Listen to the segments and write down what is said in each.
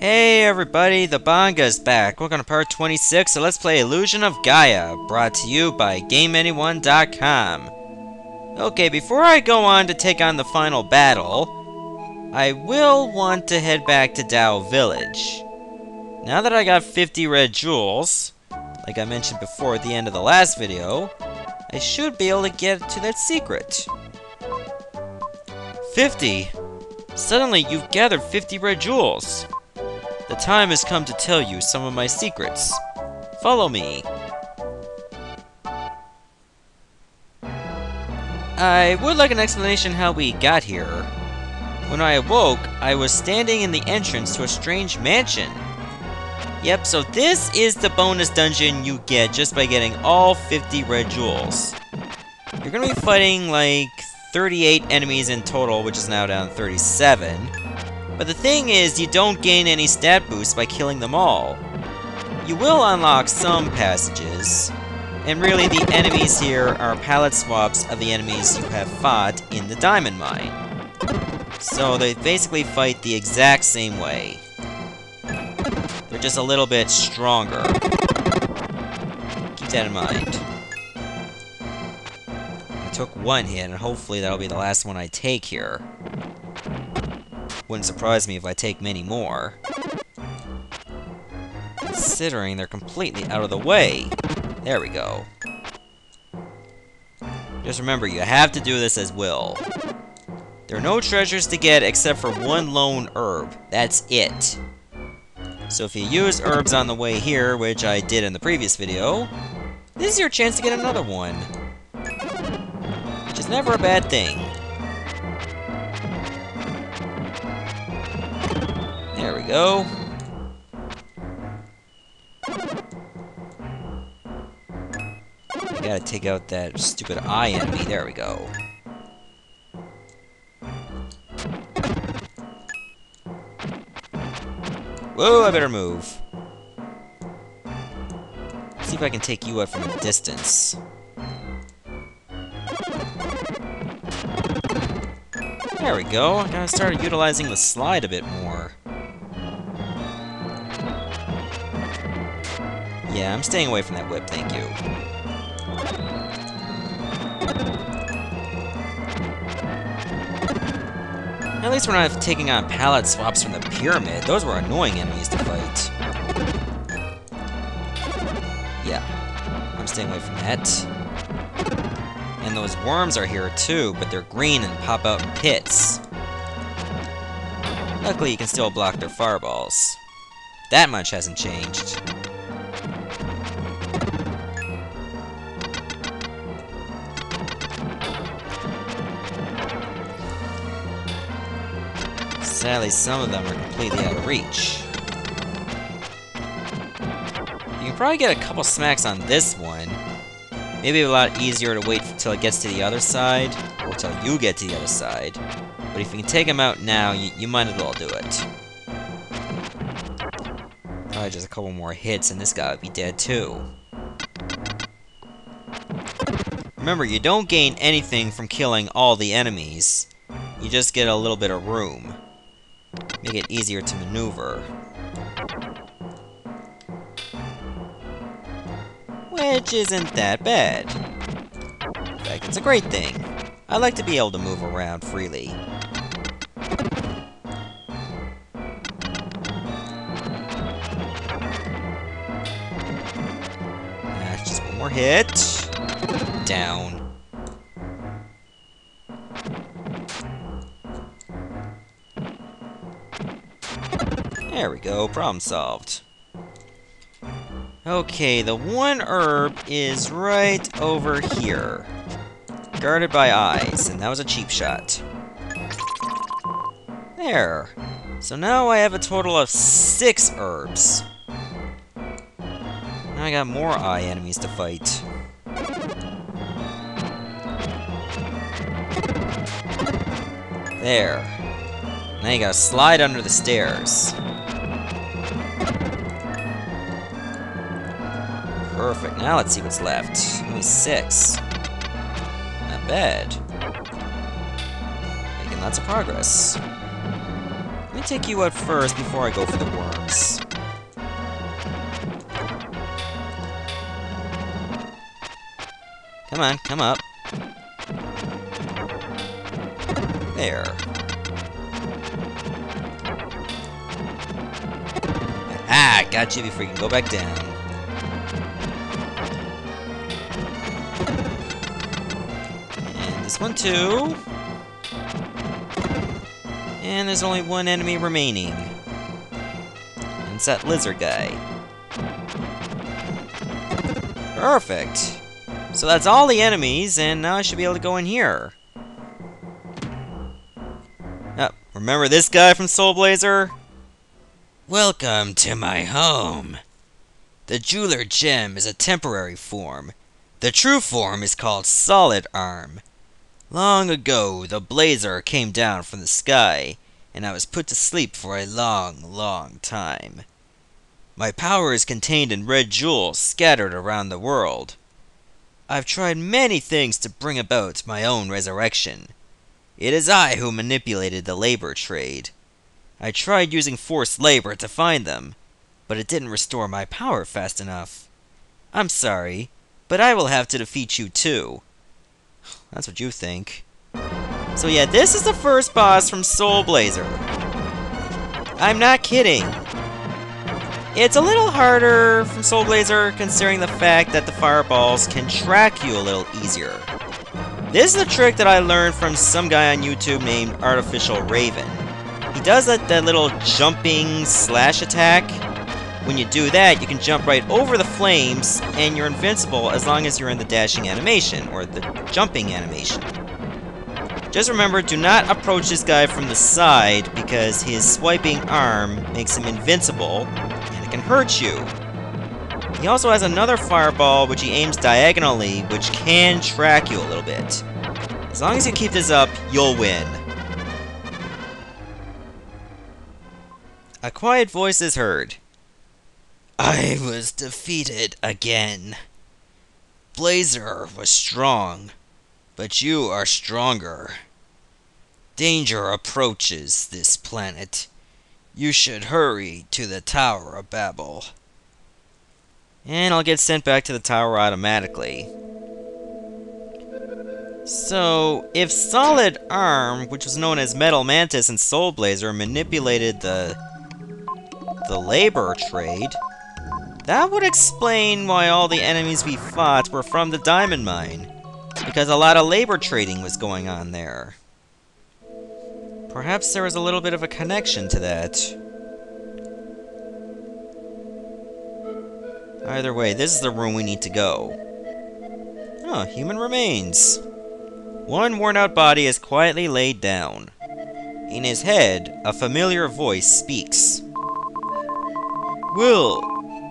Hey everybody, the Banga's back. Welcome to part 26 of Let's Play Illusion of Gaia, brought to you by GameAnyone.com. Okay, before I go on to take on the final battle, I will want to head back to Dao Village. Now that I got 50 red jewels, like I mentioned before at the end of the last video, I should be able to get to that secret. 50? Suddenly you've gathered 50 red jewels. The time has come to tell you some of my secrets. Follow me. I would like an explanation how we got here. When I awoke, I was standing in the entrance to a strange mansion. Yep, so this is the bonus dungeon you get just by getting all 50 red jewels. You're gonna be fighting like 38 enemies in total, which is now down to 37. But the thing is, you don't gain any stat boosts by killing them all. You will unlock some passages, and really the enemies here are palette swaps of the enemies you have fought in the diamond mine. So they basically fight the exact same way. They're just a little bit stronger. Keep that in mind. I took one hit, and hopefully that'll be the last one I take here. Wouldn't surprise me if I take many more. Considering they're completely out of the way. There we go. Just remember, you have to do this as will. There are no treasures to get except for one lone herb. That's it. So if you use herbs on the way here, which I did in the previous video, this is your chance to get another one. Which is never a bad thing. There we go. I gotta take out that stupid eye enemy. There we go. Whoa, I better move. See if I can take you out from a distance. There we go. I gotta start utilizing the slide a bit more. Yeah, I'm staying away from that whip, thank you. At least we're not taking on palette swaps from the pyramid. Those were annoying enemies to fight. Yeah, I'm staying away from that. And those worms are here too, but they're green and pop out in pits. Luckily, you can still block their fireballs. That much hasn't changed. Sadly, some of them are completely out of reach. You can probably get a couple smacks on this one. Maybe a lot easier to wait until it gets to the other side, or until you get to the other side. But if you can take him out now, you might as well do it. Probably just a couple more hits and this guy would be dead too. Remember, you don't gain anything from killing all the enemies. You just get a little bit of room. Make it easier to maneuver. Which isn't that bad. In fact, it's a great thing. I like to be able to move around freely. Just one more hit. Down. There we go, problem solved. Okay, the one herb is right over here. Guarded by eyes, and that was a cheap shot. There. So now I have a total of 6 herbs. Now I got more eye enemies to fight. There. Now you gotta slide under the stairs. Perfect. Now let's see what's left. Only 6. Not bad. Making lots of progress. me take you out first before I go for the worms. Come on, come up. There. Ah, got you before you can go back down. And this one too. And there's only one enemy remaining. And it's that lizard guy. Perfect. So that's all the enemies, and now I should be able to go in here. Oh, remember this guy from Soul Blazer? Welcome to my home. The jeweler gem is a temporary form. The true form is called Solid Arm. Long ago, the blazer came down from the sky, and I was put to sleep for a long, long time. My power is contained in red jewels scattered around the world. I've tried many things to bring about my own resurrection. It is I who manipulated the labor trade. I tried using forced labor to find them, but it didn't restore my power fast enough. I'm sorry, but I will have to defeat you too. That's what you think. So yeah, this is the first boss from Soul Blazer. I'm not kidding. It's a little harder from Soul Blazer considering the fact that the fireballs can track you a little easier. This is a trick that I learned from some guy on YouTube named Artificial Raven. He does that little jumping slash attack. When you do that, you can jump right over the flames, and you're invincible as long as you're in the dashing animation, or the jumping animation. Just remember, do not approach this guy from the side, because his swiping arm makes him invincible, and it can hurt you. He also has another fireball, which he aims diagonally, which can track you a little bit. As long as you keep this up, you'll win. A quiet voice is heard. I was defeated again. Blazer was strong, but you are stronger. Danger approaches this planet. You should hurry to the Tower of Babel. And I'll get sent back to the tower automatically. So, if Solid Arm, which was known as Metal Mantis and Soul Blazer, manipulated the labor trade, that would explain why all the enemies we fought were from the diamond mine, because a lot of labor trading was going on there. Perhaps there was a little bit of a connection to that. Either way, this is the room we need to go. Oh, human remains. One worn-out body is quietly laid down. In his head, a familiar voice speaks. Will,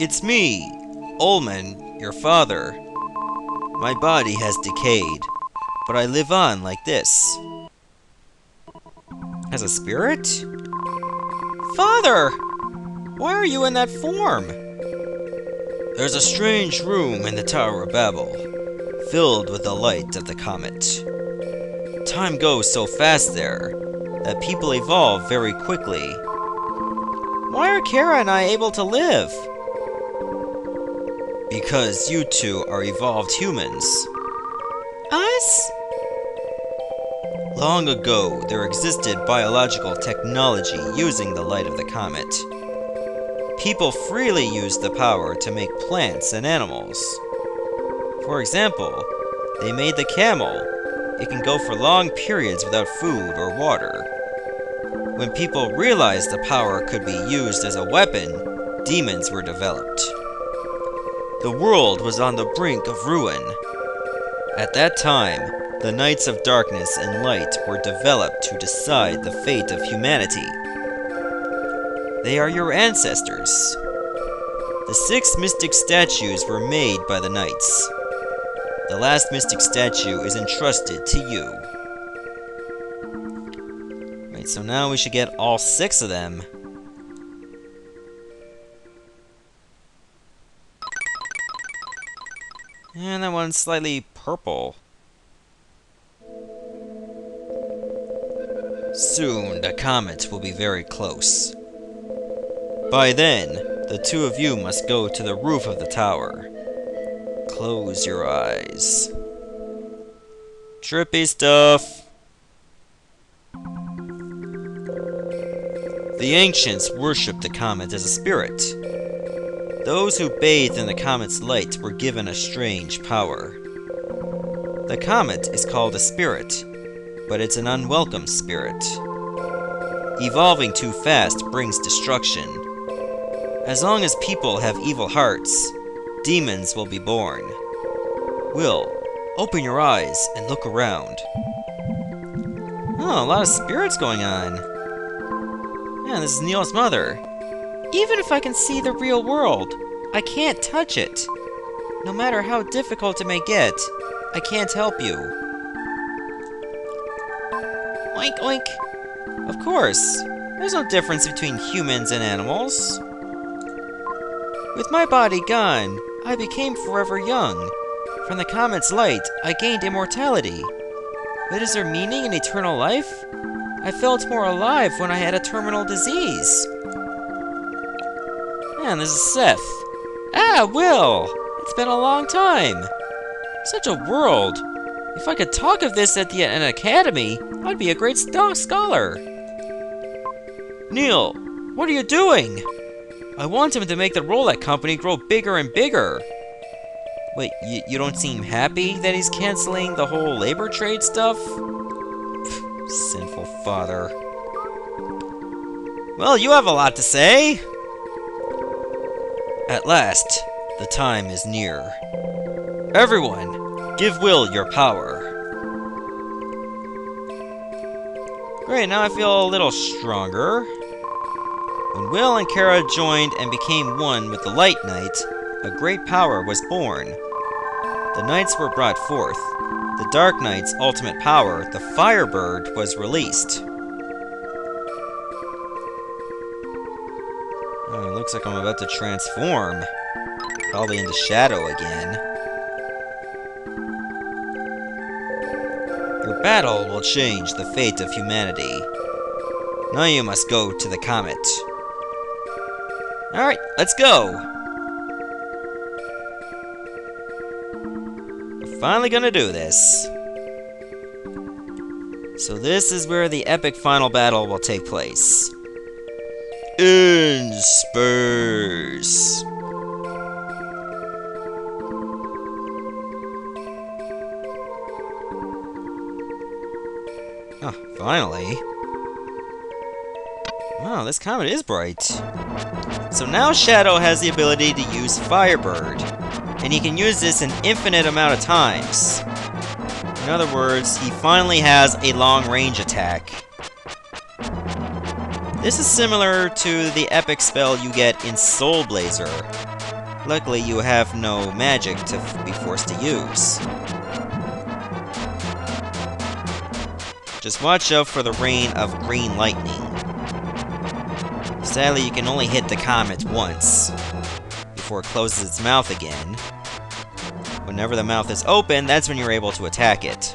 it's me, Ullman, your father. My body has decayed, but I live on like this. As a spirit? Father! Why are you in that form? There's a strange room in the Tower of Babel, filled with the light of the Comet. Time goes so fast there, that people evolve very quickly. Why are Kara and I able to live? Because you two are evolved humans. Us? Long ago, there existed biological technology using the light of the comet. People freely used the power to make plants and animals. For example, they made the camel. It can go for long periods without food or water. When people realized the power could be used as a weapon, demons were developed. The world was on the brink of ruin. At that time, the Knights of Darkness and Light were developed to decide the fate of humanity. They are your ancestors. The 6 mystic statues were made by the Knights. The last mystic statue is entrusted to you. Right, so now we should get all 6 of them. And that one's slightly purple. Soon, the comet will be very close. By then, the two of you must go to the roof of the tower. Close your eyes. Trippy stuff. The ancients worshipped the comet as a spirit. Those who bathed in the comet's light were given a strange power. The comet is called a spirit, but it's an unwelcome spirit. Evolving too fast brings destruction. As long as people have evil hearts, demons will be born. Will, open your eyes and look around. Oh, a lot of spirits going on. Yeah, this is Neil's mother. Even if I can see the real world, I can't touch it. No matter how difficult it may get, I can't help you. Oink oink. Of course, there's no difference between humans and animals. With my body gone, I became forever young. From the comet's light, I gained immortality. But is there meaning in eternal life? I felt more alive when I had a terminal disease. Man, this is Seth. Ah, Will! It's been a long time. Such a world. If I could talk of this at an academy, I'd be a great scholar. Neil, what are you doing? I want him to make the Roulette Company grow bigger and bigger. Wait, you don't seem happy that he's canceling the whole labor trade stuff? Sinful father. Well, you have a lot to say. At last, the time is near. Everyone, give Will your power. Great, now I feel a little stronger. When Will and Kara joined and became one with the Light Knight, a great power was born. The Knights were brought forth. The Dark Knight's ultimate power, the Firebird, was released. Oh, it looks like I'm about to transform. Probably into Shadow again. Your battle will change the fate of humanity. Now you must go to the Comet. Alright, let's go! We're finally gonna do this. So this is where the epic final battle will take place. In space! Oh, finally. Wow, this comet is bright. So now Shadow has the ability to use Firebird, and he can use this an infinite amount of times. In other words, he finally has a long-range attack. This is similar to the epic spell you get in Soul Blazer. Luckily, you have no magic to be forced to use. Just watch out for the rain of green lightning. Sadly, you can only hit the comet once, before it closes its mouth again. Whenever the mouth is open, that's when you're able to attack it.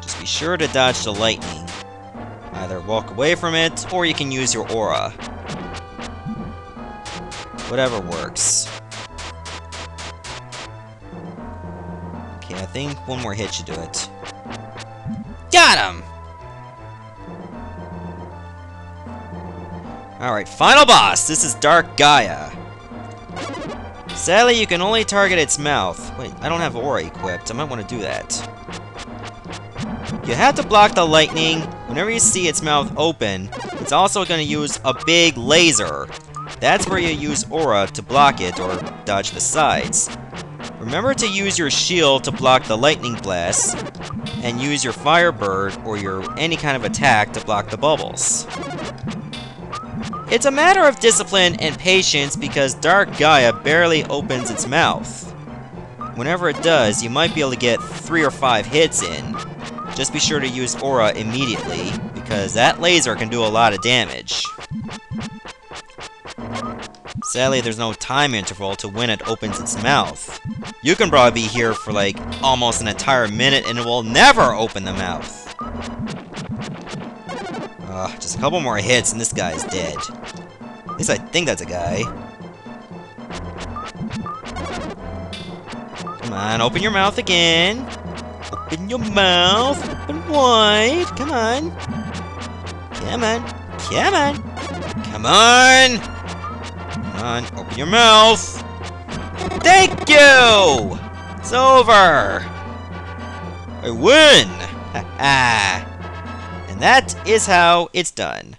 Just be sure to dodge the lightning. Either walk away from it, or you can use your aura. Whatever works. Okay, I think one more hit should do it. Got him! Alright, final boss! This is Dark Gaia. Sadly, you can only target its mouth. Wait, I don't have aura equipped. I might want to do that. You have to block the lightning. Whenever you see its mouth open, it's also going to use a big laser. That's where you use aura to block it or dodge the sides. Remember to use your shield to block the lightning blast, and use your Firebird or your any kind of attack to block the bubbles. It's a matter of discipline and patience because Dark Gaia barely opens its mouth. Whenever it does, you might be able to get 3 or 5 hits in. Just be sure to use aura immediately, because that laser can do a lot of damage. Sadly, there's no time interval to when it opens its mouth. You can probably be here for like almost an entire minute and it will never open the mouth. Just a couple more hits and this guy's dead. At least I think that's a guy. Come on, open your mouth again. Open your mouth. Open wide. Come on. Come on. Come on. Come on. Come on. Open your mouth. Thank you. It's over. I win. Ha ha. And that is how it's done.